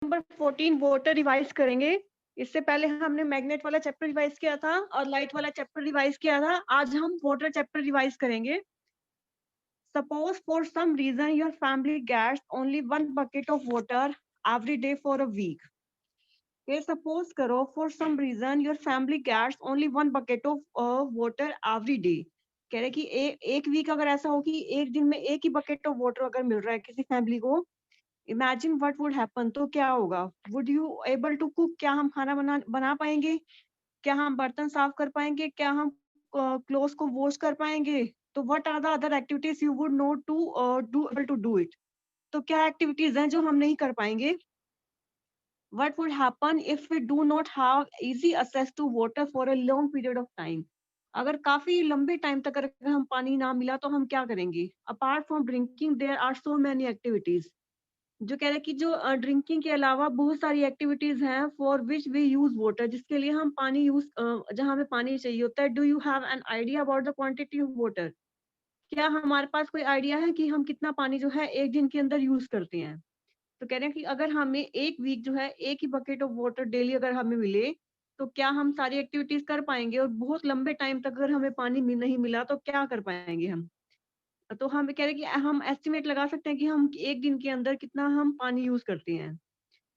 Number 14 water revise करेंगे। इससे पहले हमने मैग्नेट वाला चैप्टर रिवाइज किया था और लाइट वाला चैप्टर रिवाइज किया था। आज हम वाटर चैप्टर रिवाइज करेंगे। Suppose for some reason your family gets only one bucket of water every day for a week. ये suppose करो for some reason your family gets only one bucket of water every day. कह रहे कि एक week अगर ऐसा हो कि एक दिन में एक ही बकेट ऑफ वाटर अगर मिल रहा है किसी फैमिली को, इमेजिन व्हाट वुड हैपन, तो क्या होगा? Would you able to cook? क्या हम खाना बना पाएंगे? क्या हम बर्तन साफ कर पाएंगे? क्या हम क्लोथ्स को वॉश कर पाएंगे? तो what are the other activities you would know to do able to do it? तो क्या एक्टिविटीज हैं जो हम नहीं कर पाएंगे? What would happen if we do not have easy access to water for a long period of time? अगर काफी लंबे टाइम तक अगर हम पानी ना मिला तो हम क्या करेंगे? Apart from drinking there are so many activities. जो कह रहे हैं कि जो ड्रिंकिंग के अलावा बहुत सारी एक्टिविटीज हैं for which we use water, जिसके लिए हम पानी यूज, जहाँ हमें पानी चाहिए होता है। Do you have an idea about the quantity of water? क्या हमारे पास कोई आइडिया है कि हम कितना पानी जो है एक दिन के अंदर यूज करते हैं? तो कह रहे हैं कि अगर हमें एक वीक जो है एक ही बकेट ऑफ वाटर डेली अगर हमें मिले, तो क्या हम सारी एक्टिविटीज कर पाएंगे? और बहुत लंबे टाइम तक अगर हमें पानी नहीं मिला तो क्या कर पाएंगे हम? तो हम कह रहे हैं कि हम एस्टिमेट लगा सकते हैं कि हम एक दिन के अंदर कितना हम पानी यूज करते हैं।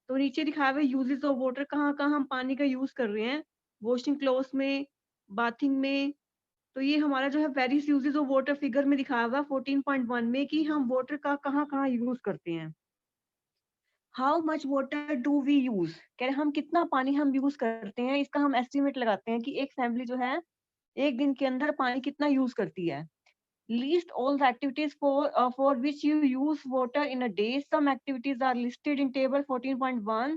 तो नीचे दिखाया हुआ यूजेस ऑफ वाटर, कहाँ कहाँ हम पानी का यूज कर रहे हैं। वॉशिंग क्लोथ्स में, बाथिंग में। तो ये हमारा जो है various uses of water figure में दिखाया हुआ 14.1 में कि हम वाटर का कहाँ कहाँ यूज करते हैं। How much water do we use? कह रहे हम कितना पानी हम यूज करते हैं, इसका हम एस्टिमेट लगाते हैं कि एक फैमिली जो है एक दिन के अंदर पानी कितना यूज करती है। List all the activities for which you use water in a day. Some activities are listed in table 14.1.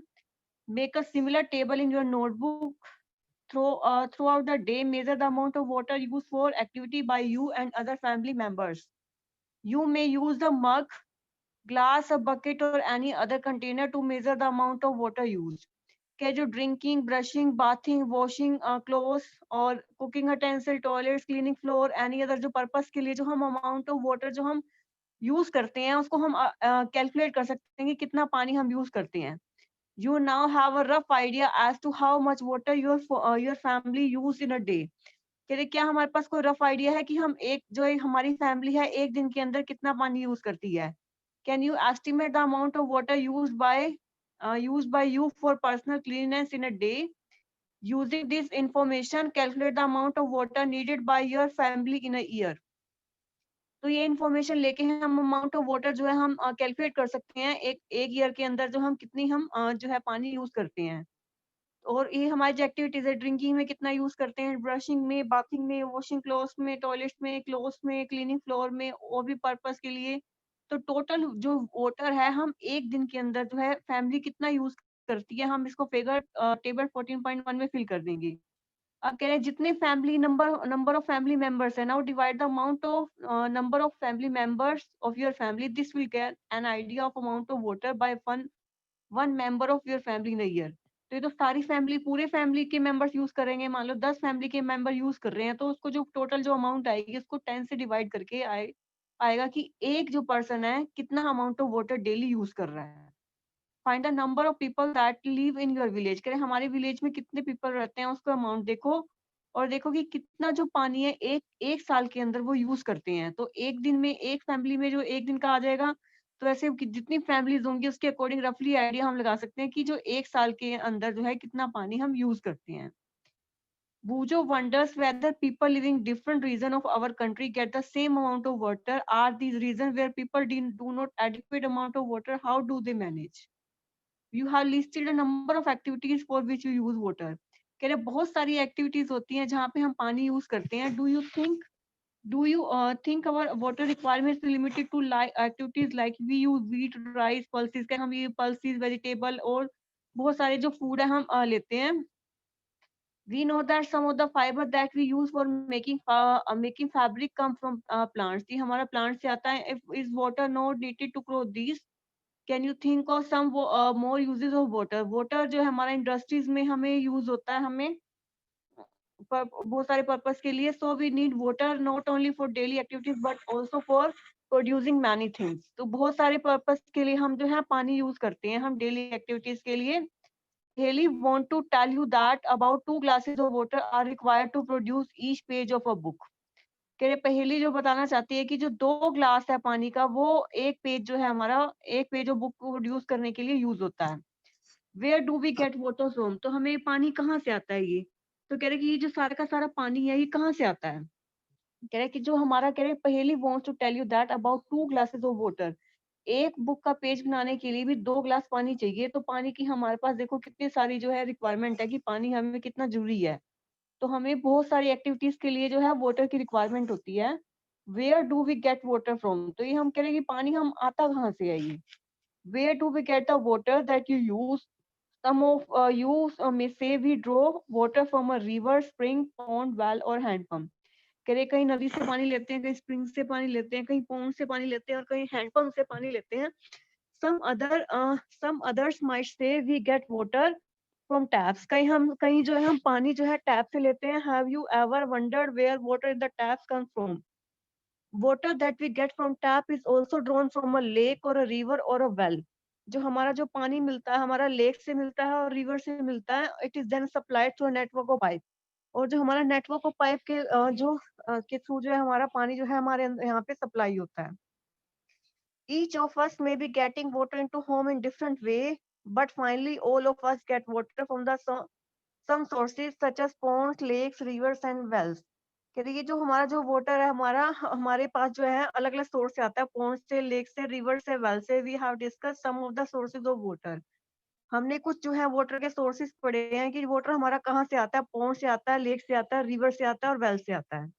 Make a similar table in your notebook. Throughout the day, measure the amount of water used for activity by you and other family members. You may use the mug, glass, a bucket, or any other container to measure the amount of water used. क्या जो drinking, brushing, bathing, washing clothes और cooking utensil, toilets, cleaning floor, any other जो purpose के लिए जो हम amount of water जो हम यूज करते हैं उसको हम कैलकुलेट कर सकते हैं कि कितना पानी हम यूज करते हैं। You now have a rough idea as to how much water your family use in a day. कह क्या हमारे पास कोई रफ आइडिया है कि हम एक जो हमारी फैमिली है एक दिन के अंदर कितना पानी यूज करती है? Can you estimate the amount of water used by you for personal cleanliness in a day? Using this information, calculate the amount of water needed by your family in a year. तो ये information लेके हम amount of water जो है हम calculate कर सकते हैं एक एक ईयर के अंदर जो हम कितनी हम जो है पानी यूज करते हैं। और ये हमारी जो एक्टिविटीज है, ड्रिंकिंग में कितना यूज करते हैं, ब्रशिंग में, बाथिंग में, वॉशिंग क्लोथ्स में, टॉयलेट्स में, क्लोथ्स में, क्लीनिंग फ्लोर में और भी पर्पस के लिए। तो टोटल जो वाटर है हम एक दिन के अंदर जो है फैमिली कितना यूज करती है, हम इसको फिगर टेबल 14.1 में फिल कर देंगे। अब कह रहे हैं जितने family number of family members है, now divide the amount of number of family members of your family, this will get an idea of amount of water by one member of your family in a year. तो ये तो सारी family, पूरे family के members use करेंगे। मान लो 10 family के member use कर रहे हैं तो उसको जो टोटल जो अमाउंट आएगी उसको 10 से डिवाइड करके आएगा कि एक जो पर्सन है कितना amount of water daily use कर रहा है। Find the number of people that live in your village. कह रहे हमारे विलेज में कितने पीपल रहते हैं उसका अमाउंट देखो, और देखो कि कितना जो पानी है एक एक साल के अंदर वो यूज करते हैं। तो एक दिन में एक फैमिली में जो एक दिन का आ जाएगा, तो ऐसे जितनी फैमिलीज होंगी उसके अकॉर्डिंग रफली आइडिया हम लगा सकते हैं कि जो एक साल के अंदर जो है कितना पानी हम यूज करते हैं। Bujo wonders whether people living different region of our country get the same amount of water. Are these regions where people do not adequate amount of water? How do they manage? You have listed a number of activities for which you use water. कह रहे बहुत सारी activities होती हैं जहाँ पे हम पानी यूज करते हैं। Do you think our water requirements are limited to activities like we use wheat, rice, pulses? क्या हम ये pulses, vegetable और बहुत सारे जो फूड है हम लेते हैं। We know that some of the fiber that we use for making fabric come from plants. ये हमारा plant से आता है। If is water not needed to grow these? Can you think of some more uses of water? Water जो है हमारा industries में हमें यूज होता है, हमें बहुत सारे पर्पस के लिए। So we need water not only for daily activities but also for producing many things. तो बहुत सारे पर्पस के लिए हम जो है पानी यूज करते हैं हम डेली एक्टिविटीज के लिए। हेली want to tell you that about 2 glasses of water are required to produce each page of a book. कह रहे पहेली जो बताना चाहती है कि जो 2 ग्लास है पानी का वो एक पेज जो है हमारा एक पेज ऑफ बुक को प्रोड्यूस करने के लिए यूज होता है। Where do we get water from? तो हमें पानी कहाँ से आता है ये? तो कह रहे कि ये जो सारा का सारा पानी है ये कहाँ से आता है? कह रहे कि जो हमारा कह रहे Paheli wants to tell you that about 2 glasses of water. एक बुक का पेज बनाने के लिए भी 2 ग्लास पानी चाहिए। तो पानी की हमारे पास देखो कितनी सारी जो है रिक्वायरमेंट है कि पानी हमें कितना जरूरी है। तो हमें बहुत सारी एक्टिविटीज के लिए जो है वाटर की रिक्वायरमेंट होती है। Where do we get water from? तो ये हम कह रहे हैं कि पानी हम आता कहाँ से है ये? Where do we get the water that you use? Some of you may say we draw water from a river, spring, pond, well or hand pump। कह रहे कहीं नदी से पानी लेते हैं, कहीं स्प्रिंग से पानी लेते हैं, कहीं पॉन्ड से पानी लेते हैं और कहीं हैंडपंप से पानी लेते हैं। Some others might say we get water from taps। कहीं जो है हम पानी जो है टैप से लेते हैं। Have you ever wondered where water in the taps comes from? Water that we get from tap is also drawn from a lake or a river or a well। जो हमारा जो पानी मिलता है हमारा लेक से मिलता है और रिवर से मिलता है। It is then supplied through network of pipe. और जो हमारा नेटवर्क ऑफ पाइप के के थ्रू जो है हमारा पानी जो है हमारे यहाँ पे सप्लाई होता है। Each of us may be getting water into home in different way, but finally all of us get water from the some sources such as ponds, lakes, rivers and wells। कहते ये जो हमारा जो water है हमारा हमारे पास जो है अलग अलग सोर्स से आता है। पॉन्ड से, लेक से, रिवर से, वेल से। We have discuss some of the sources of water. हमने कुछ जो है वाटर के सोर्सेज पढ़े हैं कि वाटर हमारा कहाँ से आता है। पॉन्ड से आता है, लेक से आता है, रिवर से आता है और वेल से आता है।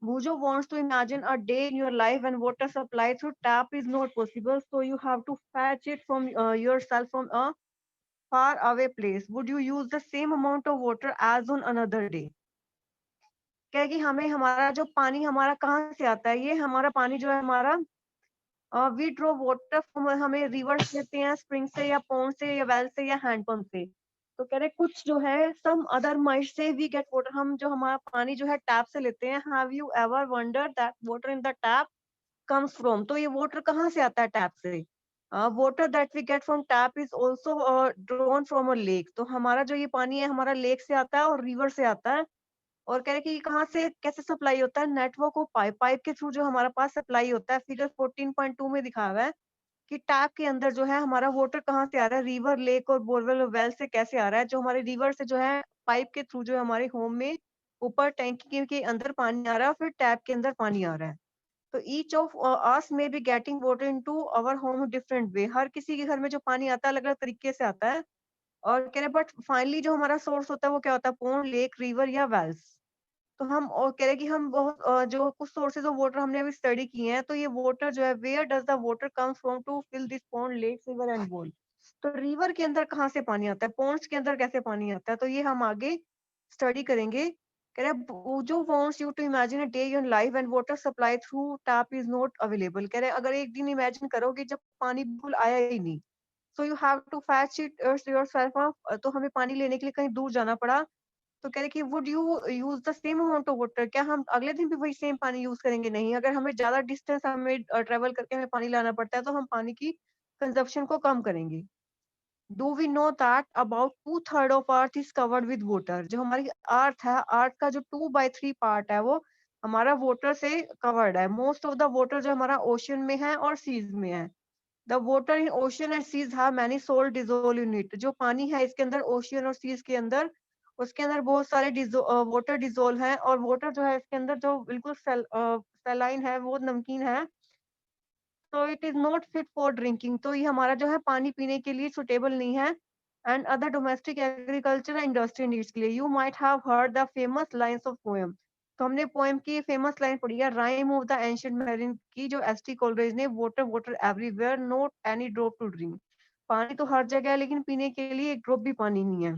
Bujo wants to imagine a day in your life when water supply through tap is not possible, so you have to fetch it from yourself from a far away place. Would you use the same amount of water as on another day? क्या है कि हमें हमारा जो पानी हमारा कहाँ से आता है? ये हमारा पानी जो है हमारा वी ड्रॉ वाटर फ्रॉम हमें रिवर से लेते हैं, स्प्रिंग से या पॉन्ड से या वेल से या हैंडपंप से। तो कह रहे कुछ जो है some other might say we get water. हम जो हमारा पानी जो है टैप से लेते हैं। Have you ever wondered that water in the tap comes from? तो ये वाटर कहाँ से आता है टैप से? Water that we get from tap is also drawn from a lake. तो हमारा जो ये पानी है हमारा लेक से आता है और रिवर से आता है। और कह रहे कि ये कहाँ से कैसे सप्लाई होता है? Network of pipe. पाइप के थ्रू जो हमारा पास सप्लाई होता है। फिगर 14.2 में दिखा हुआ है कि टैप के अंदर जो है हमारा वाटर कहाँ से आ रहा है। रिवर, लेक और बोरवेल और वेल से कैसे आ रहा है? जो हमारे रिवर से जो है पाइप के थ्रू जो है हमारे होम में ऊपर टैंकी के अंदर पानी आ रहा है, फिर टैप के अंदर पानी आ रहा है। तो each of us may be getting water into our home different way. हर किसी के घर में जो पानी आता है अलग अलग तरीके से आता है। और कह रहे बट फाइनली जो हमारा सोर्स होता है वो क्या होता है? पॉन्ड, लेक, रिवर या वेल्स। तो हम और कह रहे कि हम बहुत जो कुछ सोर्सेज ऑफ वाटर हमने अभी स्टडी किए हैं। तो ये वाटर जो है where does the water comes from to fill this pond, lake, river and bowl. तो रिवर के अंदर कहाँ से पानी आता है? पॉन्ड्स के अंदर कैसे पानी आता है? तो ये हम आगे स्टडी करेंगे। कह रहे जो wants you to imagine a day in life when water supply through tap is not available। कह रहे अगर एक दिन इमेजिन करो कि जब पानी बिल्कुल आया ही नहीं। so you have to fetch it yourself up। तो हमें पानी लेने के लिए कहीं दूर जाना पड़ा। तो कह रहे कि would you use the same amount of water? क्या हम अगले दिन भी वही सेम पानी यूज करेंगे? नहीं। अगर हमें ज्यादा डिस्टेंस हमें ट्रेवल करके हमें पानी लाना पड़ता है तो हम पानी की कंजप्शन को कम करेंगे। Do we know that about 2/3 of earth is covered with water? जो हमारी अर्थ है, अर्थ का जो 2/3 पार्ट है वो हमारा वाटर से कवर्ड है। मोस्ट ऑफ द वाटर जो हमारा ओशन में है और सीज में है। The water in ocean and seas have many salt dissolve in it. जो पानी है इसके अंदर ओशियन और सीज के अंदर उसके अंदर बहुत सारे वाटर डिसॉल्व है। और वाटर जो है इसके अंदर जो बिल्कुल सैलाइन है वो नमकीन है। तो it is not fit for drinking. तो ये हमारा जो है पानी पीने के लिए सुटेबल नहीं है। And other domestic agriculture and industry needs के लिए। You might have heard the famous lines of poem. तो हमने पोएम की फेमस लाइन पढ़ी है rime of the ancient mariner की, जो एस टी कोलरेज ने। Water water everywhere not any drop to drink. पानी तो हर जगह है लेकिन पीने के लिए एक ड्रॉप भी पानी नहीं है।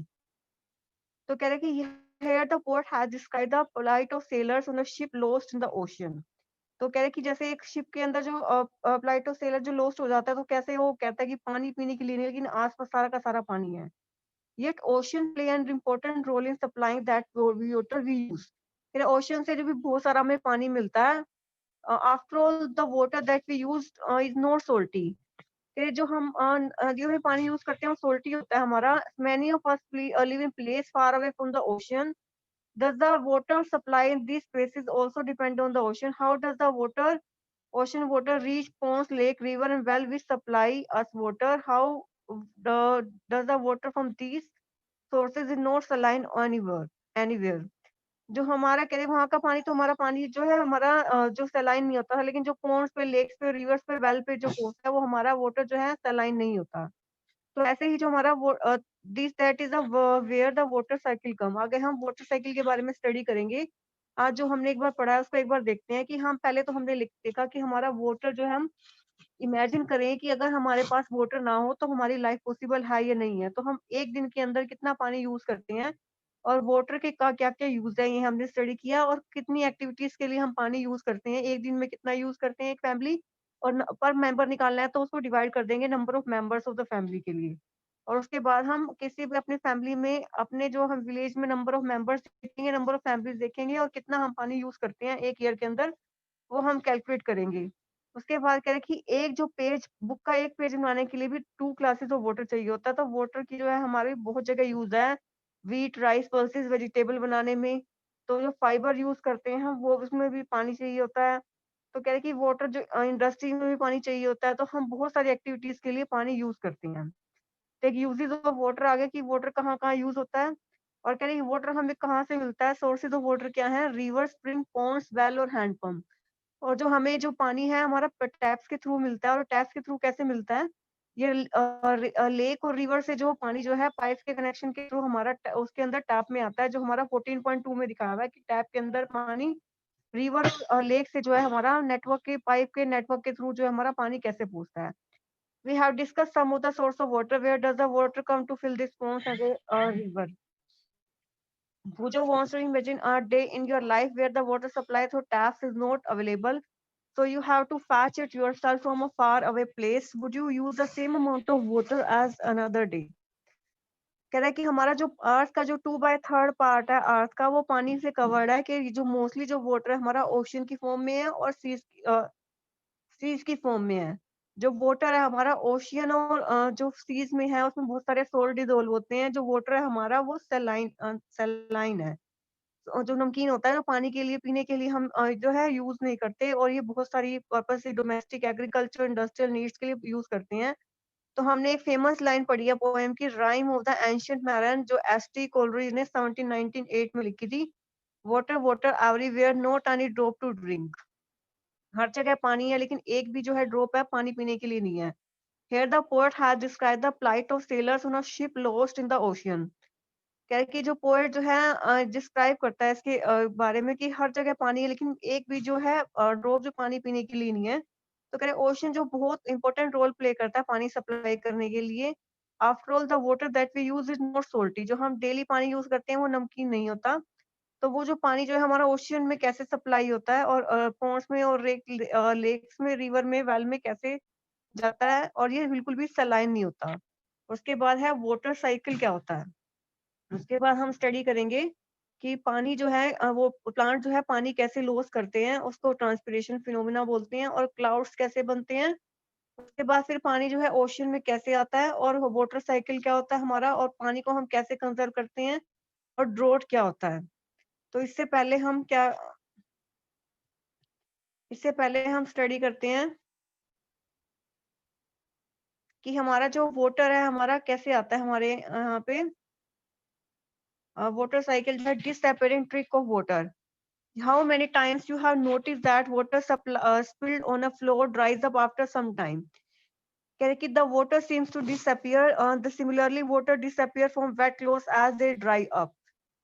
तो कह रहे कि here the poet has described the plight of sailors on a ship lost in the ocean। तो कह रहे कि जैसे एक शिप के अंदर जो plight of sailor जो lost हो जाता है तो कैसे वो कहता है कि पानी पीने के लिए नहीं लेकिन आसपास सारा का सारा पानी है। Yet ocean play an important role in supplying that water we use। फिर ओशन से जो भी बहुत सारा हमें पानी मिलता है after all the water that we use is not salty. कि जो हम नदियों में पानी यूज करते हैं वो सोल्टी होता है हमारा. Many of us live in place far away from the ocean. Does the water supply in these places also depend on the ocean? How does the ocean water reach ponds, lake, river, and well which supply us water? How does the water from these sources is not saline anywhere? जो हमारा कह रहे वहाँ का पानी तो हमारा पानी जो है हमारा जो सलाइन नहीं होता है, लेकिन जो पोन्ड्स पे, लेक्स पे, रिवर्स पे, वेल पे जो होता है वो हमारा वाटर जो है सलाइन नहीं होता. तो ऐसे ही जो हमारा वो this that is where the water cycle come. आगे हम वाटर साइकिल के बारे में स्टडी करेंगे. आज जो हमने एक बार पढ़ा है उसको एक बार देखते हैं कि हम पहले तो हमने लिख देखा कि हमारा वाटर जो है हम इमेजिन करें कि अगर हमारे पास वाटर ना हो तो हमारी लाइफ पॉसिबल है या नहीं है. तो हम एक दिन के अंदर कितना पानी यूज करते हैं और वाटर के का क्या क्या यूज है ये हमने स्टडी किया. और कितनी एक्टिविटीज के लिए हम पानी यूज करते हैं, एक दिन में कितना यूज करते हैं एक फैमिली. और पर मेंबर निकालना है तो उसको डिवाइड कर देंगे number of members of the family के लिए. और उसके बाद हम किसी भी अपने फैमिली में अपने जो हम विलेज में नंबर ऑफ मेंबर्स देखेंगे, नंबर ऑफ फैमिलीज देखेंगे और कितना हम पानी यूज करते हैं एक ईयर के अंदर वो हम कैलकुलेट करेंगे. उसके बाद कह रहे कि एक जो पेज बुक का एक पेज बनाने के लिए भी 2 क्लासेस ऑफ वाटर चाहिए होता है. तो वाटर की जो है हमारी बहुत जगह यूज है. व्हीट, राइस, पल्सेस, वेजिटेबल बनाने में. तो जो फाइबर यूज करते हैं हम वो उसमें भी पानी चाहिए होता है. तो कह रहे कि वाटर जो इंडस्ट्री में भी पानी चाहिए होता है. तो हम बहुत सारी एक्टिविटीज के लिए पानी यूज करते हैं. तो एक यूजेस ऑफ वाटर आ गया कि वाटर कहाँ-कहाँ यूज होता है. और कह रहे हैं वाटर हमें कहाँ से मिलता है, सोर्सेज ऑफ वाटर क्या है, रिवर, स्प्रिंग, पॉन्ड्स, वेल और हैंड पंप. और जो हमें जो पानी है हमारा टैप्स के थ्रू मिलता है. और टैप्स के थ्रू कैसे मिलता है, ये लेक और रिवर से जो पानी जो है पाइप के कनेक्शन के थ्रू हमारा उसके अंदर टैप में आता है. जो हमारा 14.2 में दिखाया हुआ है कि टैप के अंदर पानी रिवर और लेक से जो है हमारा नेटवर्क के पाइप के नेटवर्क के थ्रू जो है हमारा पानी कैसे पहुंचता है. We have discussed some of the source of water. Where does the water come to fill this pond as a river? Pooja wants to imagine a day in your life where the water supply through taps is not available. So you have to fetch it yourself from a far away place. Would you use the same amount of water as another day? कह रहा है कि हमारा जो अर्थ का जो 2/3 part है अर्थ का वो पानी से कवर्ड है. कि जो मोस्टली जो वाटर है हमारा ओशन की फॉर्म में है और सीज की फॉर्म में है. जो वाटर है हमारा ओशियन और जो सीज में है उसमें बहुत सारे सोल्ट डिसॉल्व होते हैं. जो वाटर है हमारा वो सेलाइन है. और जो नमकीन होता है जो पानी के लिए पीने के लिए हम जो है यूज नहीं करते. और ये बहुत सारी पर्पस से डोमेस्टिक, एग्रीकल्चर, इंडस्ट्रियल नीड्स के लिए यूज करते हैं. तो हमने एक फेमस लाइन पढ़ी है पोएम की, rime of the ancient mariner, जो एस.टी. कोलरिज ने 1798 में लिखी थी. Water water everywhere, not any drop to drink. हर जगह पानी है लेकिन एक भी जो है ड्रॉप है पानी पीने के लिए नहीं है. Here the poet has described the plight of sailors on a ship lost in the ocean. कह रहे कि जो पोएट जो है डिस्क्राइब करता है इसके बारे में कि हर जगह पानी है लेकिन एक भी जो है ड्रॉप जो पानी पीने के लिए नहीं है. तो कह रहे ओशन जो बहुत इंपॉर्टेंट रोल प्ले करता है पानी सप्लाई करने के लिए. After all the water that we use is not salty. जो हम डेली पानी यूज करते हैं वो नमकीन नहीं होता. तो वो जो पानी जो है हमारा ओशियन में कैसे सप्लाई होता है और पॉन्ड्स में और लेक्स में, रिवर में, वेल में कैसे जाता है और ये बिल्कुल भी सलाइन नहीं होता. उसके बाद है वाटर साइकिल क्या होता है. उसके बाद हम स्टडी करेंगे कि पानी जो है वो प्लांट जो है पानी कैसे लॉस करते हैं, उसको ट्रांसपिरेशन फिनोमेना बोलते हैं. और क्लाउड्स कैसे बनते हैं. उसके बाद फिर पानी जो है ओशन में कैसे आता है और वाटर साइकिल क्या होता है हमारा और पानी को हम कैसे कंजर्व करते हैं और ड्रॉट क्या होता है. तो इससे पहले हम स्टडी करते हैं कि हमारा जो वाटर है हमारा कैसे आता है हमारे यहाँ पे. वाटर साइकिल जो है disappearing trick of water. How many times you have noticed that water spilled on a floor dries up after some time? कह रहे कि the water seems to disappear. The similarly water disappear from wet clothes as they dry up.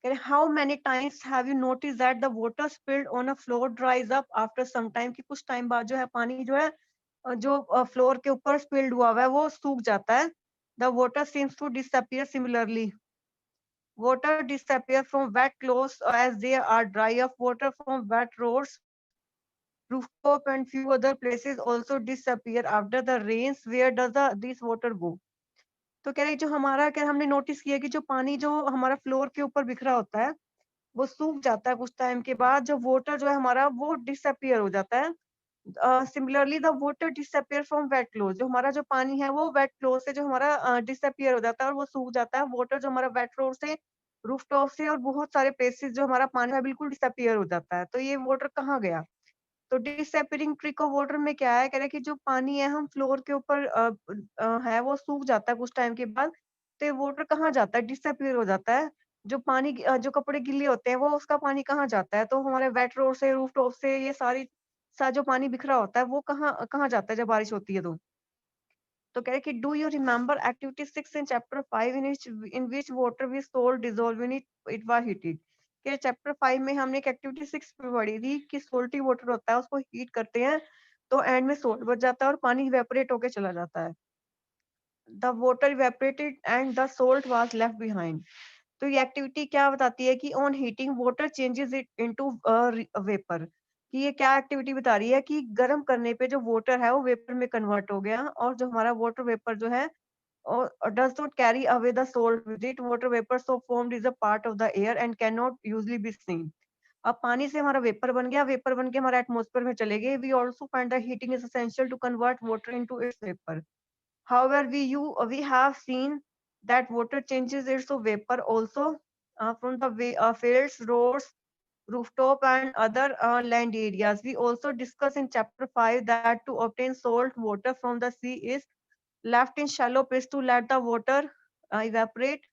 कह रहे how many times have you noticed that the water spilled on a floor dries up after some time? कि कुछ time बाद जो है पानी जो है जो फ्लोर के ऊपर स्पिल्ड हुआ है वो सूख जाता है. The water seems to disappear similarly. Water disappear from wet clothes as they are dry up. Water from wet roads, rooftop and few other places also disappear after the rains. Where does this water go? तो कह रहे जो हमारा क्या हमने notice किया कि जो पानी जो हमारा फ्लोर के ऊपर बिखरा होता है वो सूख जाता है कुछ टाइम के बाद. जो वाटर जो है हमारा वो डिसअपियर हो जाता है. Similarly the water disappear from wet cloth, जो हमारा जो पानी है वो वेट क्लोथ से जो हमारा डिसअपियर हो जाता है और वो सूख जाता है। वाटर जो हमारा वेट फ्लोर से, रूफटॉप से और बहुत सारे प्लेसेस जो हमारा पानी है बिल्कुल डिसअपियर हो जाता है। तो ये वाटर कहाँ गया? तो डिसअपियरिंग ट्रिक ऑफ वाटर में क्या है, कह रहे हैं कि जो पानी है हम फ्लोर के ऊपर है वो सूख जाता है कुछ टाइम के बाद। तो ये वाटर कहाँ जाता है? डिसअपियर हो जाता है। जो पानी जो कपड़े गीले होते हैं वो उसका पानी कहाँ जाता है? तो हमारे वेट फ्लोर से, रूफटॉप से ये सा जो पानी बिखरा होता है वो कहाँ कहाँ जाता है जब बारिश होती है तो? तो कह रहे कि do you remember activity 6 in chapter 5 in which water we salt dissolve in it was heated. के चैप्टर 5 में हमने एक एक्टिविटी 6 पे पढ़ी थी कि सोल्टी वाटर होता है उसको हीट करते हैं तो एंड में सोल्ट बच जाता है और पानी इवेपोरेट होके चला जाता है। The water evaporated and the salt was left behind. तो ये एक्टिविटी क्या बताती है कि on heating water changes it into vapour, कि ये क्या एक्टिविटी बता रही है कि गर्म करने पे जो वाटर है वो वेपर में कन्वर्ट हो गया और जो हमारा वाटर वेपर जो है does not carry away the salt with it. Water vapor so formed is a part of the air and cannot usually be seen. अब पानी से हमारा वेपर बन गया, वेपर बन के हमारे एटमॉस्फेयर में चले गए। We also find the heating is essential to convert water into its vapour. However, we have seen that water changes its vapor also from the fields, roads, rooftop, and other land areas. We also discuss in chapter 5 that to obtain salt water from the sea is left in shallow pits to let the water evaporate.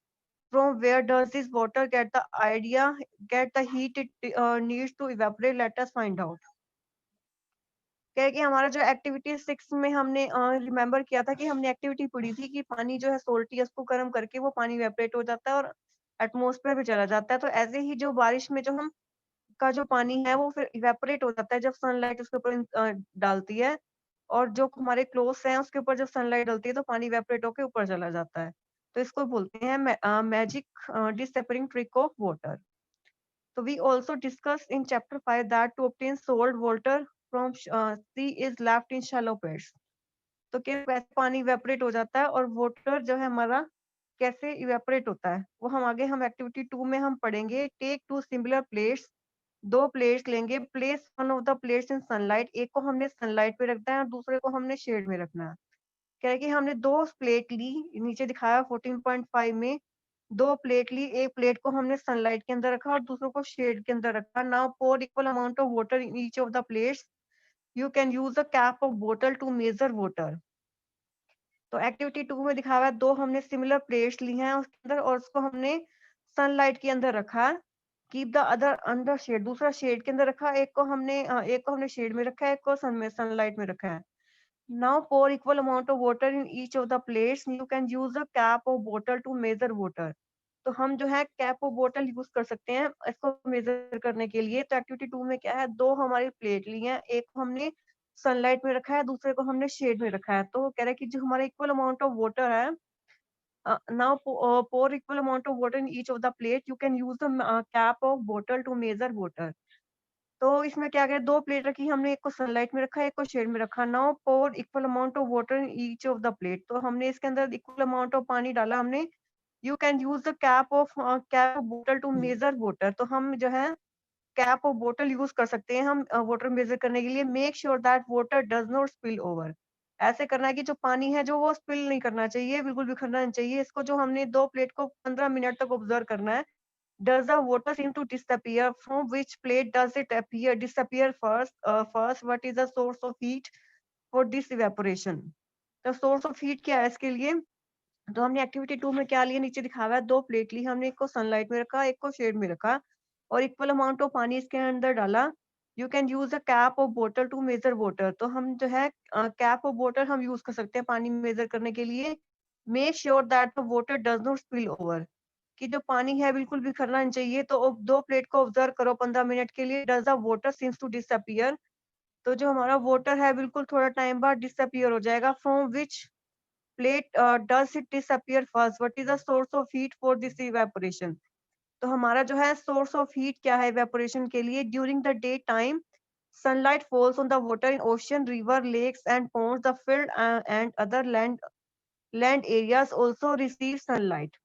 From where does this water get the heat it needs to evaporate? Let us find out. क्या है कि हमारा जो activity 6 में हमने remember किया था कि हमने एक्टिविटी पढ़ी थी कि पानी जो है सोल्टी है उसको गर्म करके वो पानी इवेपोरेट हो जाता है और एटमॉस्फेयर में चला जाता है। तो ऐसे ही जो बारिश में जो हम का जो पानी है वो फिर इवेपोरेट हो जाता है जब सनलाइट उसके ऊपर डालती है और जो हमारे क्लोथ्स हैं उसके ऊपर जब सनलाइट डलती है तो पानी इवेपोरेट होके ऊपर चला जाता है। तो इसको बोलते हैं magic disappearing trick of water. So we also discussed in chapter 5 that to obtain salt water from sea is left in shallow pits. तो कैसे पानी इवेपोरेट हो जाता है और वाटर जो है हमारा कैसे इवेपोरेट होता है वो हम एक्टिविटी 2 में हम पढ़ेंगे। टेक टू सिमिलर प्लेट्स, दो प्लेट्स लेंगे, place one of the plates in sunlight, एक को हमने सनलाइट पे रखना है और दूसरे को हमने शेड में रखना है। क्या है कि हमने दो प्लेट ली, नीचे दिखाया 14.5 में दो प्लेट ली, एक प्लेट को हमने सनलाइट के अंदर रखा और दूसरों को शेड के अंदर रखा। Now pour equal amount of water in each of the plates, you can use a cap of बोतल टू मेजर वाटर। तो एक्टिविटी 2 में दिखा हुआ है दो हमने सिमिलर प्लेट्स ली हैं उसके अंदर और उसको हमने सनलाइट के अंदर रखा है। Keep the other under shade, दूसरा शेड के अंदर रखा, एक को हमने शेड में रखा है, एक को सनलाइट में रखा है। Now pour equal amount of water in each of the plates. You can use a cap or bottle to measure water. तो हम जो है कैप और बोतल यूज कर सकते हैं इसको मेजर करने के लिए। तो एक्टिविटी 2 में क्या है, दो हमारी प्लेट ली है, एक को हमने सनलाइट में रखा है, दूसरे को हमने शेड में रखा है। तो कह रहा है कि जो हमारा इक्वल अमाउंट ऑफ वाटर है, now pour equal amount of water in each of the plate. You can use the cap of bottle to measure water. तो इसमें क्या करें, दो प्लेट रखी हमने, एक को सनलाइट में रखा, एक को शेड में रखा। Now pour equal amount of water in each of the plate, तो हमने इसके अंदर इक्वल अमाउंट ऑफ पानी डाला हमने। You can use the cap of बोतल टू मेजर वाटर, तो हम जो है कैप और बोतल यूज कर सकते हैं हम वाटर मेजर करने के लिए। Make sure that water does not spill over, ऐसे करना है कि जो पानी है जो वो स्पिल नहीं करना चाहिए, बिल्कुल भी करना नहीं चाहिए। इसको जो हमने दो प्लेट को 15 मिनट तक ऑब्जर्व करना है। Does the water seem to disappear? From which plate does it disappear first? First, what is the source of heat for this evaporation? The source of heat क्या है इसके लिए? तो हमने एक्टिविटी 2 में क्या लिया, नीचे दिखा हुआ है दो प्लेट ली हमने, एक को सनलाइट में रखा, एक को शेड में रखा और इक्वल अमाउंट ऑफ पानी इसके अंदर डाला। You can use a cap और बोतल टू मेजर वाटर, तो हम जो है कैप और बोतल हम यूज कर सकते हैं पानी मेजर करने के लिए। Make sure that the water does not spill over, कि जो पानी है बिल्कुल बिखरना नहीं चाहिए। तो दो प्लेट को ऑब्जर्व करो 15 मिनट के लिए। Does the water seems to disappear, तो जो हमारा वाटर है बिल्कुल थोड़ा टाइम बाद डिसअपियर हो जाएगा। From which plate does it disappear first? What is the source of heat for this evaporation? तो हमारा जो है सोर्स ऑफ हीट क्या है इवेपोरेशन के लिए? During the day time sunlight falls on the water in ocean, river, lakes and ponds. The field and other land areas also receive sunlight.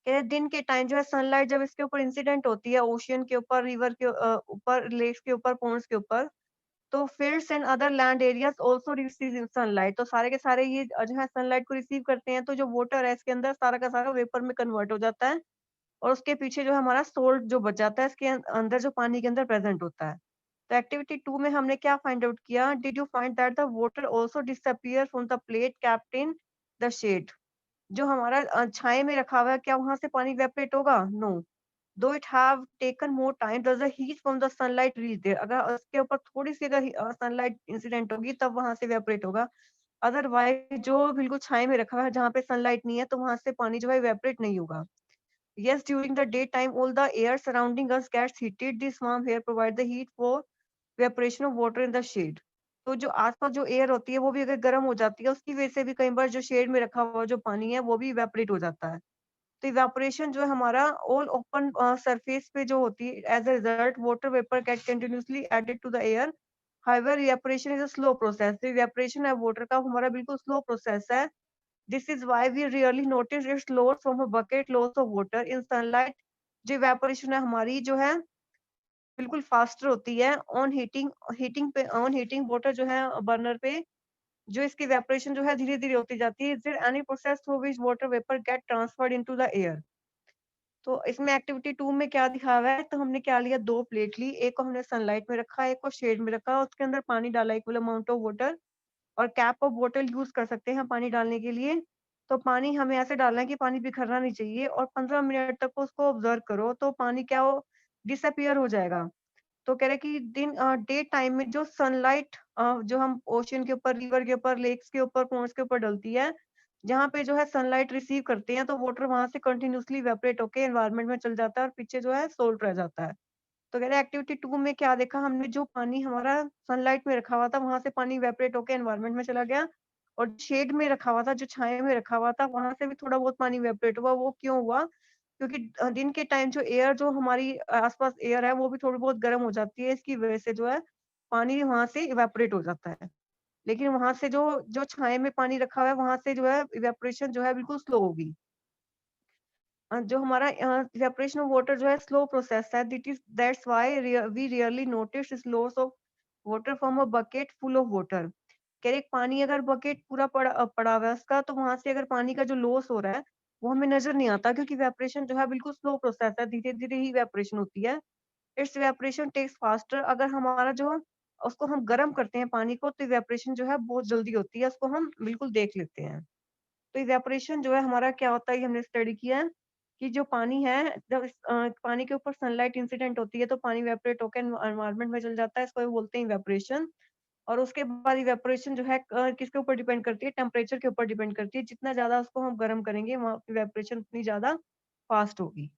दिन के टाइम जो है सनलाइट जब इसके ऊपर इंसिडेंट होती है, ओशियन के ऊपर, रिवर के ऊपर, लेक्स के ऊपर, पॉन्ड्स के ऊपर, तो fields and other land areas also receive sunlight, तो सारे के सारे ये जो है सनलाइट को रिसीव करते हैं, तो जो वाटर है इसके अंदर सारा का सारा वेपर में कन्वर्ट हो जाता है, और उसके पीछे जो है हमारा सोल्ट जो बच जाता है इसके अंदर जो पानी के अंदर प्रेजेंट होता है। तो एक्टिविटी 2 में हमने क्या फाइंड आउट किया, did you find that the water also disappear from the plate kept in the shade, जो हमारा छाए में रखा हुआ है क्या वहां से पानी इवेपोरेट होगा? No, though it have taken more time does the heat from the sunlight reach there, अगर उसके ऊपर थोड़ी सी अगर सनलाइट इंसिडेंट होगी तब वहां से इवेपोरेट होगा, अदरवाइज जो बिल्कुल छाए में रखा हुआ है जहाँ पे सनलाइट नहीं है तो वहां से पानी जो है इवेपोरेट नहीं होगा। Yes, during the daytime, all the air surrounding us gets heated. This warm air provide the heat for evaporation of water in the shade. तो जो आसपास जो एयर होती है वो भी अगर गर्म हो जाती है उसकी वजह से भी कई बार जो शेड में रखा हुआ जो पानी है वो भी इवेपोरेट हो जाता है। तो इवेपोरेशन जो है हमारा ऑल ओपन सरफेस पे जो होती है, as a result water vapour get continuously added to the air. However evaporation is a slow process, तो इवेपोरेशन है वाटर का हमारा बिल्कुल स्लो प्रोसेस है। This is why we rarely notice its loss from a bucket loss of water in sunlight। जो evaporation है हमारी जो है बिल्कुल फास्टर होती है on heating, on heating water जो है बर्नर पे, जो इसकी evaporation जो है धीरे धीरे होती जाती है। Is there any process through which water vapor get transferred into the air? तो इसमें एक्टिविटी 2 में क्या दिखा हुआ है, तो हमने क्या लिया, दो प्लेट ली, एक को हमने सनलाइट में रखा, एक को शेड में रखा, उसके अंदर पानी डाला इक्वल अमाउंट ऑफ वाटर, और कैप ऑफ बोतल यूज कर सकते हैं पानी डालने के लिए। तो पानी हमें ऐसे डालना है कि पानी बिखरना नहीं चाहिए, और 15 मिनट तक उसको ऑब्जर्व करो तो पानी क्या हो डिसअपियर हो जाएगा। तो कह रहे कि डे टाइम में जो सनलाइट जो हम ओशन के ऊपर, रिवर के ऊपर, लेक्स के ऊपर, पॉन्ड्स के ऊपर डलती है, जहाँ पे जो है सनलाइट रिसीव करते हैं तो वाटर वहां से कंटिन्यूअसली वेपरेट होके एनवायरमेंट में चल जाता है और पीछे जो है सोल्ट रह जाता है। तो कह रहे एक्टिविटी 2 में क्या देखा हमने, जो पानी हमारा सनलाइट में रखा हुआ था वहां से पानी वेपरेट होकर एनवायरनमेंट में चला गया, और शेड में रखा हुआ था, जो छाया में रखा हुआ था, वहां से भी थोड़ा बहुत पानी वेपरेट हुआ। वो क्यों हुआ? क्योंकि दिन के टाइम जो एयर जो हमारी आसपास एयर है वो भी थोड़ी बहुत गर्म हो जाती है, इसकी वजह से जो है पानी वहां से इवेपोरेट हो जाता है। लेकिन वहां से जो जो छाया में पानी रखा हुआ है वहां से जो है इवेपोरेशन जो है बिल्कुल स्लो होगी। जो हमारा इवेपोरेशन ऑफ वाटर जो है स्लो प्रोसेस है, that's why we rarely notice is loss of water from a bucket full of water. कह रहे पानी अगर बकेट पूरा पड़ा हुआ है उसका, तो वहां से अगर पानी का जो लॉस हो रहा है वो हमें नजर नहीं आता, क्योंकि इवेपोरेशन जो है बिल्कुल स्लो प्रोसेस है, धीरे धीरे ही इवेपोरेशन होती है। इट्स इवेपोरेशन टेक्स फास्टर, अगर हमारा जो उसको हम गर्म करते हैं पानी को तो इवेपोरेशन जो है बहुत जल्दी होती है, उसको हम बिल्कुल देख लेते हैं। तो इवेपोरेशन जो है हमारा क्या होता है, ये हमने स्टडी किया है कि जो पानी है, जब पानी के ऊपर सनलाइट इंसिडेंट होती है तो पानी इवेपोरेट होकर एनवायरनमेंट में चल जाता है, इसको बोलते हैं इवेपोरेशन। और उसके बाद इवेपोरेशन जो है किसके ऊपर डिपेंड करती है, टेम्परेचर के ऊपर डिपेंड करती है, जितना ज्यादा उसको हम गर्म करेंगे वहाँ इवेपोरेशन उतनी ज्यादा फास्ट होगी।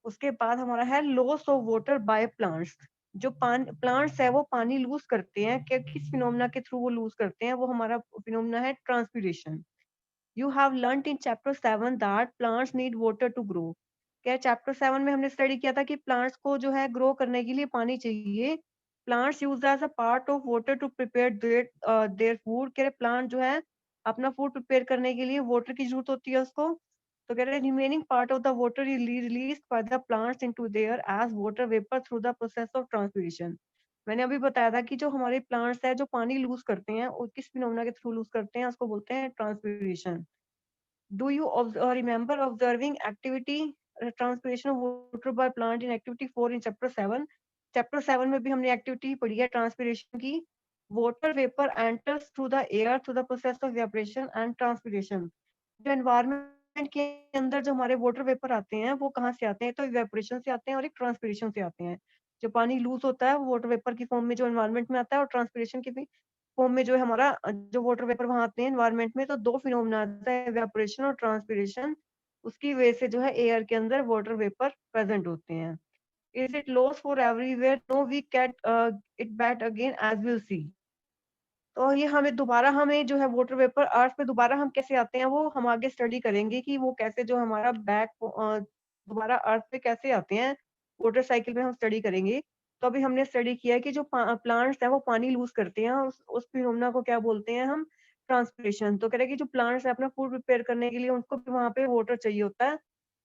उसके बाद हमारा है loss of water by plants. जो प्लांट्स है वो पानी लूज करते हैं, किस फिनोमेना के थ्रू वो लूज करते हैं, वो हमारा फिनोमेना है transpiration. You have learnt in chapter 7 that plants need water to grow। क्या चैप्टर 7 में हमने स्टडी किया था कि प्लांट्स को जो है ग्रो करने के लिए पानी चाहिए। Plants use as a part of water to prepare their food. कह रहे प्लांट जो है अपना फूड प्रिपेयर करने के लिए वाटर की जरूरत होती है उसको। तो कह रहे remaining part of the water is released by the plants into there as water vapour through the process of transpiration. मैंने अभी बताया था कि जो हमारे प्लांट्स है जो पानी लूज करते हैं और किस फिनोमेना के थ्रू लूज करते हैं उसको बोलते हैं transpiration. Do you remember observing activity transpiration of water by plant in activity 4 in chapter 7? Chapter 7 में भी हमने एक्टिविटी पढ़ी है ट्रांसपीरेशन की। Water vapour enters through the air through the process of evaporation and transpiration. जो environment के अंदर जो हमारे वाटर वेपर आते हैं वो कहाँ से आते हैं, तो इवेपोरेशन से आते हैं और एक ट्रांसपीरेशन से आते हैं। जो पानी लूज होता है वो वाटर वेपर की फॉर्म में जो एनवायरनमेंट में आता है, और ट्रांसपीरेशन की फॉर्म में जो है हमारा जो वाटर वेपर वहां आते हैं एनवायरनमेंट में। तो दो फिनोमेना आता है, इवेपोरेशन और ट्रांसपीरेशन। उसकी वजह से जो है एयर के अंदर वाटर वेपर प्रेजेंट होते हैं। Is it loss for everywhere? No, we get it back again as will see. तो ये हमें दोबारा हमें जो है वाटर वेपर अर्थ पे दोबारा हम कैसे आते हैं वो हम आगे स्टडी करेंगे कि वो कैसे जो हमारा बैक दोबारा अर्थ पे कैसे आते हैं, वाटर साइकिल में हम स्टडी करेंगे। तो अभी हमने स्टडी किया है कि जो प्लांट्स है वो पानी लूज करते हैं, और उस फिनोमेना को क्या बोलते हैं हम, ट्रांसपिरेशन। तो कह रहे हैं कि जो प्लांट्स है अपना फूड प्रिपेयर करने के लिए उनको भी वहां पे वाटर चाहिए होता है,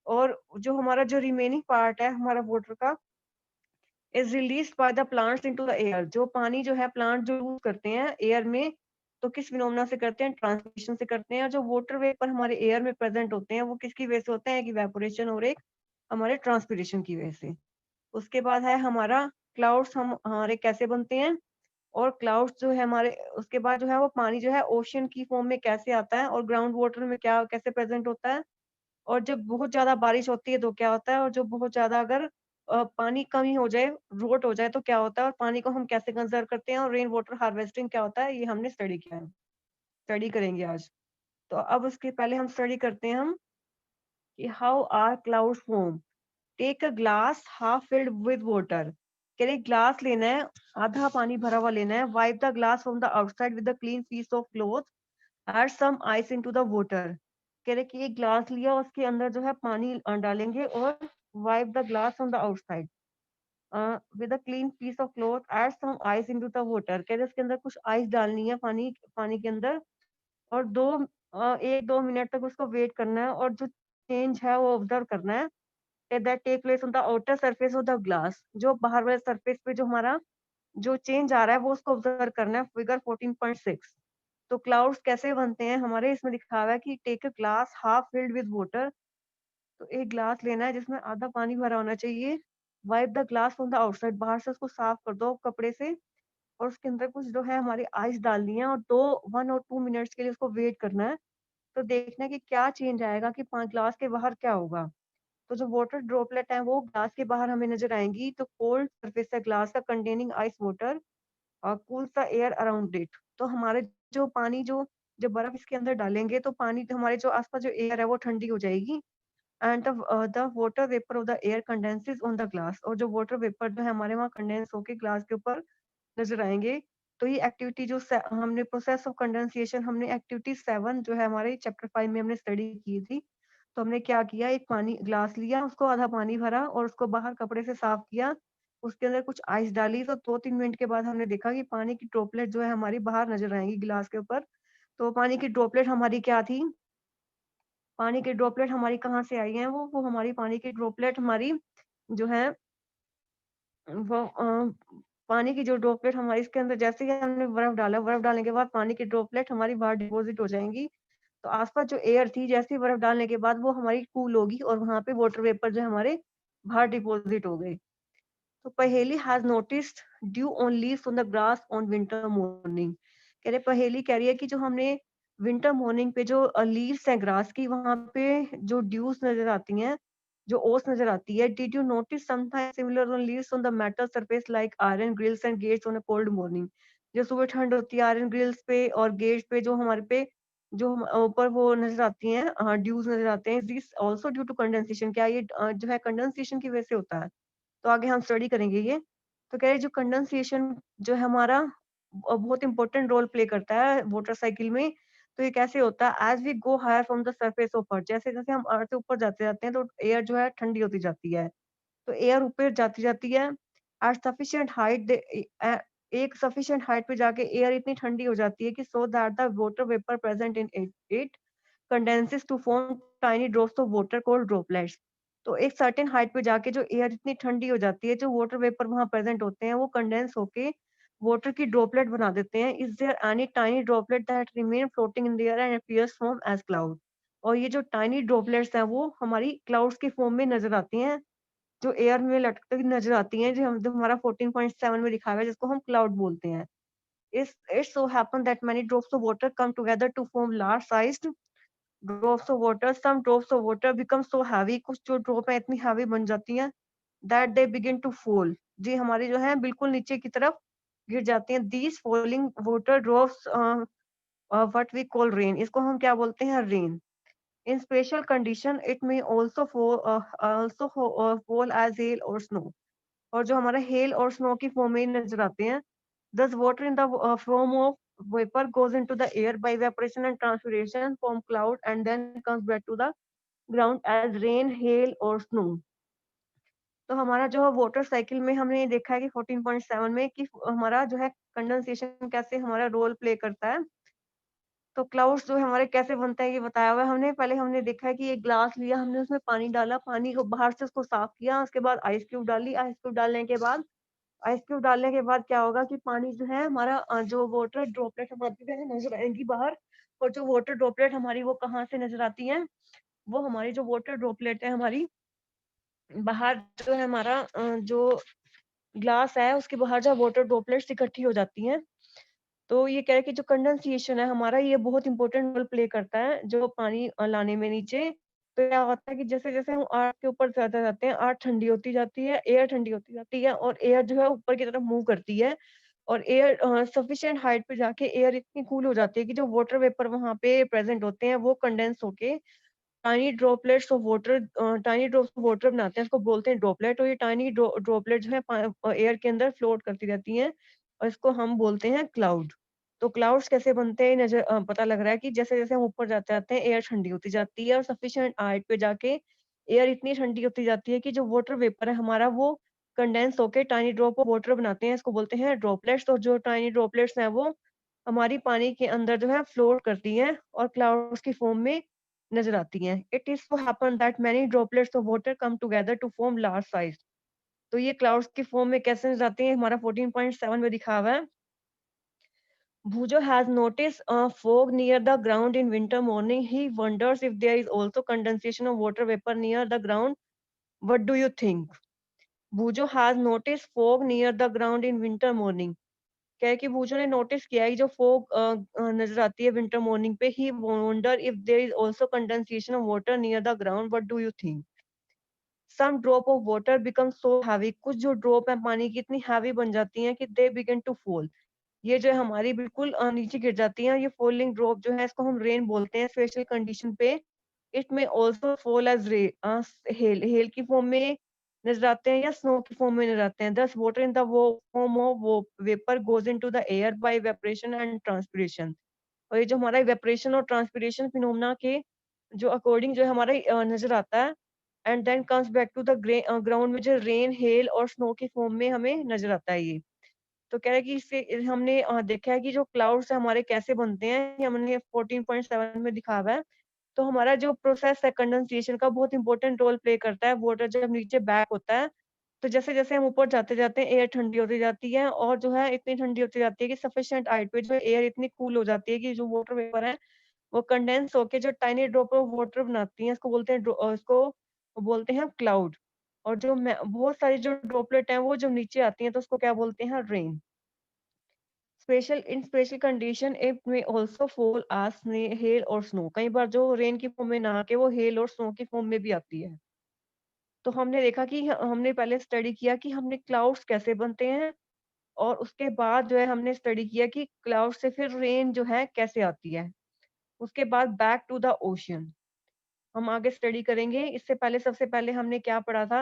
और जो हमारा जो रिमेनिंग पार्ट है हमारा वाटर का, is released by the plants into the air. जो पानी जो है प्लांट जो यूज करते हैं एयर में, तो किस फिनोमेना से करते हैं? ट्रांसमिशन से करते हैं। और जो वाटर वेपर हमारे एयर में प्रेजेंट होते हैं वो किसकी वजह से होते हैं? एक इवेपोरेशन और एक हमारे ट्रांसपिरेशन की वजह से। उसके बाद है हमारा क्लाउड्स, हम हमारे कैसे बनते हैं? और क्लाउड्स जो है हमारे, उसके बाद जो है वो पानी जो है ओशन की फॉर्म में कैसे आता है, और ग्राउंड वाटर में क्या कैसे प्रेजेंट होता है, और जब बहुत ज्यादा बारिश होती है तो क्या होता है, और जब बहुत ज्यादा अगर पानी कमी हो जाए, रोट हो जाए तो क्या होता है, और पानी को हम कैसे कंजर्व करते हैं, और रेन वाटर हार्वेस्टिंग क्या होता है, ये हमने स्टडी किया है, स्टडी करेंगे आज। तो अब उसके पहले हम स्टडी करते हैं हम कि how are clouds form. Take a glass half filled with water. कह रहे ग्लास लेना है, आधा पानी भरा हुआ लेना है। Wipe the glass from the outside with a clean piece of cloth, add some ice into the water. कह रहे कि एक ग्लास लिया, उसके अंदर जो है पानी डालेंगे, और wipe the glass from the outside with a clean piece of cloth, add some ice into the water. कह रहे इसके अंदर कुछ आइस डालनी है पानी पानी के अंदर, और 1-2 मिनट तक उसको वेट करना है, और जो चेंज है वो ऑब्जर्व करना है that take place on the outer surface of the glass. जो बाहर वाले सरफेस पे जो हमारा जो चेंज आ रहा है वो उसको ऑब्जर्व करना है। फिगर 14.6। तो क्लाउड्स कैसे बनते हैं हमारे, इसमें लिखा हुआ है कि take a glass half filled with water. तो एक ग्लास लेना है जिसमें आधा पानी भरा होना चाहिए। Wipe the glass from the outside, बाहर से उसको साफ कर दो कपड़े से, और उसके अंदर कुछ जो है हमारी आइस डालनी है, और 1 और 2 मिनट्स के लिए उसको वेट करना है। तो देखना है कि क्या चेंज आएगा, कि ग्लास के बाहर क्या होगा। तो जो वाटर ड्रॉपलेट है वो ग्लास के बाहर हमें नजर आएंगी। तो कोल्ड सरफेस है ग्लास का containing ice water cools the air around it. तो हमारे जो पानी जो जब बर्फ इसके अंदर डालेंगे तो पानी तो हमारे जो आसपास जो एयर है वो ठंडी हो जाएगी। And the water vapour of the air condenses on the glass. और जो वाटर वेपर जो है हमारे वहाँ कंडेंस होके ग्लास के ऊपर नजर आएंगे। तो ये एक्टिविटी जो हमने प्रोसेस ऑफ कंडेंसेशन, हमने एक्टिविटी 7 जो है हमारे चैप्टर 5 में हमने स्टडी की थी। तो हमने क्या किया, एक पानी ग्लास लिया, उसको आधा पानी भरा, और उसको बाहर कपड़े से साफ किया। उसके अंदर कुछ आइस डाली, तो 2-3 मिनट के बाद हमने देखा कि पानी की ड्रॉपलेट जो है हमारी बाहर नजर आएंगी गिलास के ऊपर। तो पानी की ड्रॉपलेट हमारी क्या थी, पानी की ड्रॉपलेट हमारी कहाँ से आई है, वो हमारी पानी की ड्रॉपलेट हमारी जो है वो पानी की जो ड्रॉपलेट हमारी इसके अंदर जैसे ही हमने बर्फ डाला, बर्फ डालने के बाद पानी की ड्रॉपलेट हमारी बाहर डिपॉजिट हो जाएंगी। तो आसपास जो एयर थी, जैसे ही बर्फ डालने के बाद वो हमारी कूल होगी, और वहां पे वाटर वेपर जो हमारे बाहर डिपॉजिट हो गए। तो पहेली has noticed due on leaves on the grass on winter morning. कह रहे पहेली कह रही है कि जो हमने विंटर मॉर्निंग पे जो लीव्स हैं ग्रास की, वहां पे जो ड्यूज नजर आती हैं, जो ओस नजर आती है। Did you notice sometime similar on leaves on the metal surface like iron grills and gates on a cold morning. जो सुबह ठंड होती है आयरन ग्रिल्स पे और गेट्स पे जो हमारे पे जो ऊपर वो नजर आती हैं, ड्यूज नजर आते हैं। This also due to condensation. क्या ये जो है कंडेंसेशन की वजह से होता है? तो आगे हम स्टडी करेंगे ये। तो कह रहे जो कंडेंसेशन जो है हमारा बहुत इंपॉर्टेंट रोल प्ले करता है वाटर साइकिल में। तो ये कैसे होता है, as we go higher from the surface of earth, जैसे जैसे हम अर्थ से ऊपर जाते जाते हैं तो एयर जो है ठंडी होती जाती है। तो एयर ऊपर जाती जाती है एट सफिशिएंट हाइट, एक सफिशिएंट हाइट पे जाके एयर इतनी ठंडी हो जाती है कि so that the water vapour present in it condenses to form tiny drops of water called droplets। तो एक सर्टेन हाइट पे जाके जो एयर इतनी ठंडी हो जाती है, जो वाटर वेपर वहां प्रेजेंट होते हैं वो कंडेंस होके वाटर की ड्रॉपलेट बना देते हैं। Is there any tiny droplet that remain floating in the air and appears form as cloud. और ये जो टाइनी ड्रॉपलेट्स हैं वो हमारी क्लाउड्स की फॉर्म में नजर आती हैं, जो एयर में लटकती हुई नजर आती हैं, जो हमारा 14.7 में लिखा हुआ है, जिसको हम क्लाउड बोलते हैं। It so happen that many drops of water come together to form large sized drops of water. Some drops of water become so heavy, कुछ जो ड्रॉप है इतनी हैवी बन जाती हैं that they begin to fall, जी हमारी जो है बिल्कुल नीचे की तरफ गिर जाती हैं। These falling water drops what we call rain, इसको हम क्या बोलते हैं? Rain. In special condition it may also fall as hail और स्नो। और जो हमारा हेल और स्नो की फॉर्म में नजर आते हैं। Thus, water in the form of vapor goes into the air by evaporation and transpiration from cloud and then comes back to the ground as rain, hail or snow। तो हमारा जो है water cycle में हमने देखा है कि 14.7 में कि हमारा जो है कंडेंसेशन कैसे हमारा रोल प्ले करता है। तो क्लाउड्स जो है हमारे कैसे बनता है ये बताया हुआ है हमने। पहले हमने देखा है कि एक ग्लास लिया, हमने उसमें पानी डाला, पानी को बाहर से उसको साफ किया, उसके बाद आइस क्यूब डाली, आइस क्यूब डालने के बाद आइस क्यूब डालने के बाद क्या होगा कि पानी जो है हमारा जो वाटर ड्रॉपलेट हमारी जो है नजर आएंगी बाहर। और जो वाटर ड्रॉपलेट हमारी वो कहाँ से नजर आती है, वो हमारी जो वाटर ड्रॉपलेट है हमारी बाहर जो है हमारा जो ग्लास है उसके बाहर जब वाटर ड्रॉपलेट्स इकट्ठी हो जाती हैं। तो ये कह रहे हैं कि जो कंडेंसेशन है हमारा ये बहुत इंपॉर्टेंट रोल प्ले करता है जो पानी लाने में नीचे। तो क्या होता है कि जैसे-जैसे हम आर्ट के ऊपर जाते जाते हैं, आर्ट ठंडी होती जाती है, एयर ठंडी होती जाती है और एयर जो है ऊपर की तरफ मूव करती है। और एयर सफिशिएंट हाइट पे जाके एयर इतनी कूल हो जाती है कि जो वाटर वेपर वहाँ पे प्रेज़ेंट होते हैं वो कंडेंस होके टाइनी ड्रॉप्स ऑफ वाटर बनाते हैं, इसको बोलते हैं ड्रॉपलेट। और ये टाइनी ड्रॉपलेट जो है एयर के अंदर फ्लोट करती रहती हैं और इसको हम बोलते हैं क्लाउड। तो क्लाउड्स कैसे बनते हैं पता लग रहा है कि जैसे-जैसे हम ऊपर जाते जाते हैं एयर ठंडी होती जाती है और सफिशिएंट हाइट पे जाके एयर इतनी ठंडी होती जाती है कि जो वाटर वेपर है हमारा वो कंडेंस होके टाइनी ड्रॉप ऑफ वाटर बनाते हैं, इसको बोलते हैं ड्रॉपलेट्स। और जो टाइनी ड्रॉपलेट्स हैं वो हमारी पानी के अंदर जो है फ्लोट करती हैं और क्लाउड्स की फॉर्म में नजर आती हैं। It is so happen that many droplets of water come together to form large size। तो ये क्लाउड्स की फॉर्म में कैसे नजर आती हैं हमारा 14.7 में दिखा हुआ है। Bhujo has noticed a fog near the ground in winter morning. He wonders if there is also condensation of water vapor near the ground. What do you think? Bhujo has noticed fog near the ground in winter morning। क्या है कि भूजो ने notice किया है कि जो fog नजर आती है विंटर मॉर्निंग पे। He wonder if there is also condensation of water near the ground. What do you think? Some drop of water become so heavy. कुछ जो ड्रॉप है पानी की इतनी हैवी बन जाती हैं कि दे बिगिन टू फॉल। ये जो है हमारी बिल्कुल नीचे गिर जाती हैं। ये फॉलिंग ड्रॉप जो है इसको हम रेन बोलते हैं स्पेशल कंडीशन पे। It may also fall as hail. Hail की फॉर्म में नजर आते हैं या स्नो की फॉर्म में नजर आते हैं। Thus water in the form of वो vapour goes into the air by evaporation and transpiration. और ये जो हमारा इवेपोरेशन और ट्रांसपिरेशन फिनोमेना के जो अकॉर्डिंग जो है हमारा नजर आता है and then comes back to the ground में जो रेन हेल और स्नो की फॉर्म में हमें नजर आता है ये। तो कह रहा है कि इससे हमने देखा है कि जो क्लाउड्स हमारे कैसे बनते हैं, ये हमने 14.7 में दिखा हुआ है। तो हमारा जो प्रोसेस है कंडेंसेशन का बहुत इंपॉर्टेंट रोल प्ले करता है। वाटर जब नीचे बैक होता है, तो जैसे-जैसे हम ऊपर जाते जाते हैं एयर ठंडी होती जाती है और जो है इतनी ठंडी होती जाती है कि सफिशिएंट हाइट पे जो एयर इतनी कूल हो जाती है कि जो वाटर वेपर है, वो कंडेंस होके जो टाइनी ड्रॉप ऑफ वाटर बनाती हैं, इसको बोलते हैं क्लाउड। और जो बहुत सारी जो ड्रॉपलेट हैं वो जब नीचे आती हैं तो उसको क्या बोलते हैं? Rain. Special condition it may also fall as hail और स्नो। कई बार जो रेन की फॉर्म में ना आके वो हेल और स्नो की फॉर्म में भी आती है। तो हमने देखा कि हमने पहले स्टडी किया कि हमने क्लाउड्स कैसे बनते हैं और उसके बाद जो है हमने स्टडी किया कि क्लाउड से फिर रेन जो है कैसे आती है। उसके बाद बैक टू द ओशन हम आगे स्टडी करेंगे। इससे पहले सबसे पहले हमने क्या पढ़ा था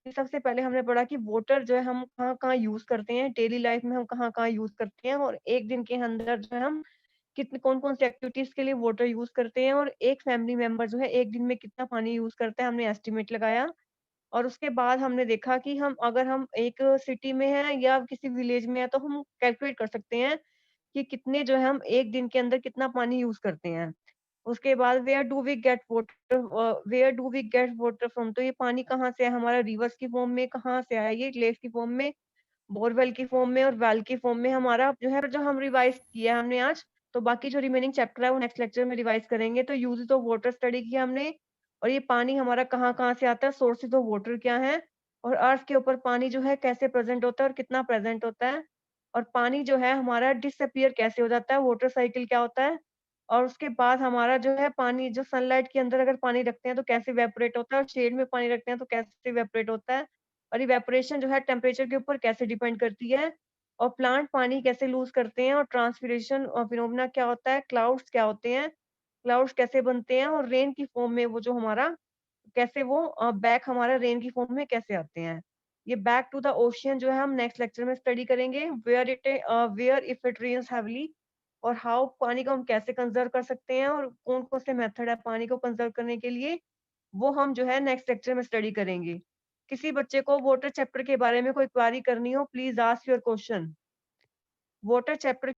कि सबसे पहले हमने पढ़ा कि वाटर जो है हम कहाँ-कहाँ यूज़ करते हैं, डेली लाइफ में हम कहाँ-कहाँ यूज़ करते हैं और एक दिन के अंदर जो है हम कितने कौन-कौन सी एक्टिविटीज़ के लिए वाटर यूज़ करते हैं और एक फैमिली मेंबर जो है एक दिन में कितना पानी यूज़ करता है, हमने एस्टिमेट लगाया। और उसके बाद हमने देखा कि हम अगर हम एक सिटी में हैं या किसी विलेज में हैं तो हम कैलकुलेट कर सकते हैं कि कितने जो है हम एक दिन के अंदर कितना पानी यूज़ करते हैं। उसके बाद where do we get water from. तो ये पानी कहाँ से है हमारा? रिवर्स की फॉर्म में कहाँ से आया? ये लेक की फॉर्म में, बोरवेल की फॉर्म में और वेल की फॉर्म में हमारा जो है जो हम रिवाइज किया हमने आज। तो बाकी जो रिमेनिंग चैप्टर है वो नेक्स्ट लेक्चर में रिवाइज करेंगे। तो यूजेस ऑफ वाटर स्टडी किया हमने और ये पानी हमारा कहाँ-कहाँ से आता है, सोर्सेज ऑफ वाटर क्या है और अर्थ के ऊपर पानी जो है कैसे प्रेजेंट होता है और कितना प्रेजेंट होता है और पानी जो है हमारा डिसअपीयर कैसे हो जाता है, वाटर साइकिल क्या होता है। और उसके बाद हमारा जो है पानी जो सनलाइट के अंदर अगर पानी रखते हैं तो कैसे इवेपोरेट होता है और शेड में पानी रखते हैं तो कैसे इवेपोरेट होता है और इवेपोरेशन जो है टेम्परेचर के ऊपर कैसे डिपेंड करती है और प्लांट पानी कैसे लूज करते हैं और ट्रांसपिरेशन फिनोमेना क्या होता है, क्लाउड्स क्या होते हैं, क्लाउड्स कैसे बनते हैं और रेन की फॉर्म में वो जो हमारा कैसे वो बैक हमारा रेन की फॉर्म में कैसे आते हैं। ये बैक टू द ओशियन जो है हम नेक्स्ट लेक्चर में स्टडी करेंगे। Where if it rains heavily और हाउ पानी को हम कैसे कंजर्व कर सकते हैं और कौन-कौन से मेथड है पानी को कंजर्व करने के लिए, वो हम जो है नेक्स्ट लेक्चर में स्टडी करेंगे। किसी बच्चे को वाटर चैप्टर के बारे में कोई क्वेरी करनी हो, please ask your question. Water chapter